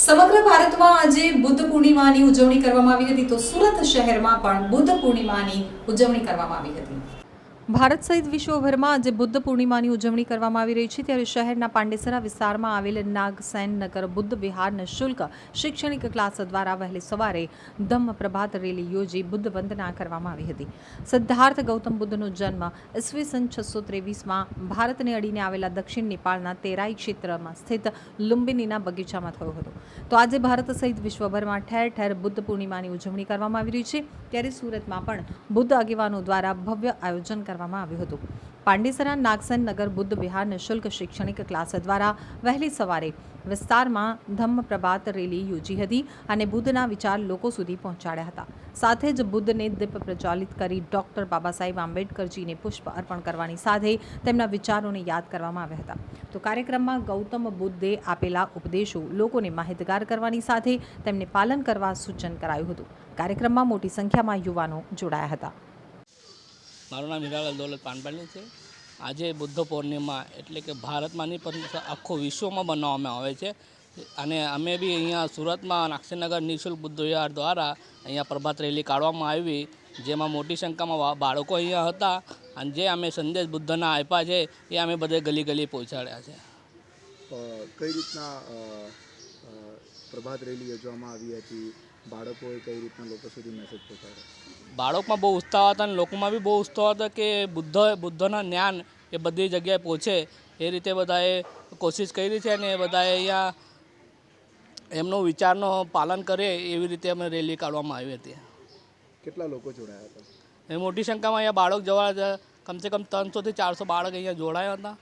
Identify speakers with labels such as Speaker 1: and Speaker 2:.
Speaker 1: સમગ્ર ભારતમાં આજે બુદ્ધ પૂર્ણિમાની ઉજવણી કરવામાં આવી હતી તો સુરત શહેરમાં પણ બુદ્ધ પૂર્ણિમાની ઉજવણી કરવામાં આવી હતી। ભારત સહિત વિશ્વભરમાં આજે બુદ્ધ પૂર્ણિમાની ઉજવણી કરવામાં આવી રહી છે ત્યારે શહેરના પાંડેસરા વિસ્તારમાં આવેલ નાગસેન નગર બુદ્ધ વિહાર નિઃશુલ્ક શૈક્ષણિક ક્લાસ દ્વારા વહેલી સવારે ધમ્મ પ્રભાત રેલી યોજી બુદ્ધ વંદના કરવામાં આવી હતી। સિદ્ધાર્થ ગૌતમ બુદ્ધનો જન્મ ઈસવીસન 623માં ભારતને અડીને આવેલા દક્ષિણ નેપાળના તેરાઈ ક્ષેત્રમાં સ્થિત લુંબિનીના બગીચામાં થયો હતો। તો આજે ભારત સહિત વિશ્વભરમાં ઠેર ઠેર બુદ્ધ પૂર્ણિમાની ઉજવણી કરવામાં આવી રહી છે ત્યારે સુરતમાં પણ બુદ્ધ આગેવાનો દ્વારા ભવ્ય આયોજન કરવામાં આવ્યું હતું। પાંડેસરા નાગસેન નગર બુદ્ધ વિહાર નિઃશુલ્ક શૈક્ષણિક ક્લાસ દ્વારા વહેલી સવારે વિસ્તારમાં ધમ્મ પ્રભાત રેલી યોજી હતી અને બુદ્ધના વિચાર લોકો સુધી પહોંચાડ્યા હતા। સાથે જ બુદ્ધને દીપ પ્રજ્વલિત કરી ડોક્ટર બાબા સાહેબ આંબેડકરજીને પુષ્પ અર્પણ કરવાની સાથે તેમના વિચારોને યાદ કરવામાં આવ્યા હતા। તો કાર્યક્રમમાં ગૌતમ બુદ્ધે આપેલા ઉપદેશો લોકોને માહિતગાર કરવાની સાથે તેમને પાલન કરવા સૂચન કરાયું હતું। કાર્યક્રમમાં મોટી સંખ્યામાં યુવાનો જોડાયા હતા।
Speaker 2: મારું નામ હીરાલાલ દોલત પાનપાણી છે। આજે બુદ્ધ પૂર્ણિમા એટલે કે ભારતમાં નહીં પરંતુ આખો વિશ્વમાં બનાવવામાં આવે છે અને અમે બી અહીંયા સુરતમાં નાગસેનનગર નિઃશુલ્ક બુદ્ધ વિહાર દ્વારા અહીંયા પ્રભાત રેલી કાઢવામાં આવી, જેમાં મોટી સંખ્યામાં બાળકો અહીંયા હતા અને જે અમે સંદેશ બુદ્ધના આપ્યા છે એ અમે બધે ગલી ગલી પહોંચાડ્યા છે।
Speaker 3: કઈ રીતના પ્રભાત રેલી યોજવામાં આવી હતી? બાળકોએ કઈ રીતના લોકો સુધી મેસેજ પહોંચાડ્યો?
Speaker 2: બાળકમાં બહુ ઉત્સાહ હતા અને લોકોમાં બી બહુ ઉત્સાહ હતો કે બુદ્ધના જ્ઞાન એ બધી જગ્યાએ પહોંચે એ રીતે બધાએ કોશિશ કરી છે અને બધાએ અહીંયા એમનો વિચારનો પાલન કરે એવી રીતે અમે રેલી કાઢવામાં આવી હતી।
Speaker 3: કેટલા લોકો જોડાયા હતા?
Speaker 2: એ મોટી સંખ્યામાં અહીંયા બાળક જવા કમસે કમ 300 થી 400 બાળક અહીંયા જોડાયા હતા।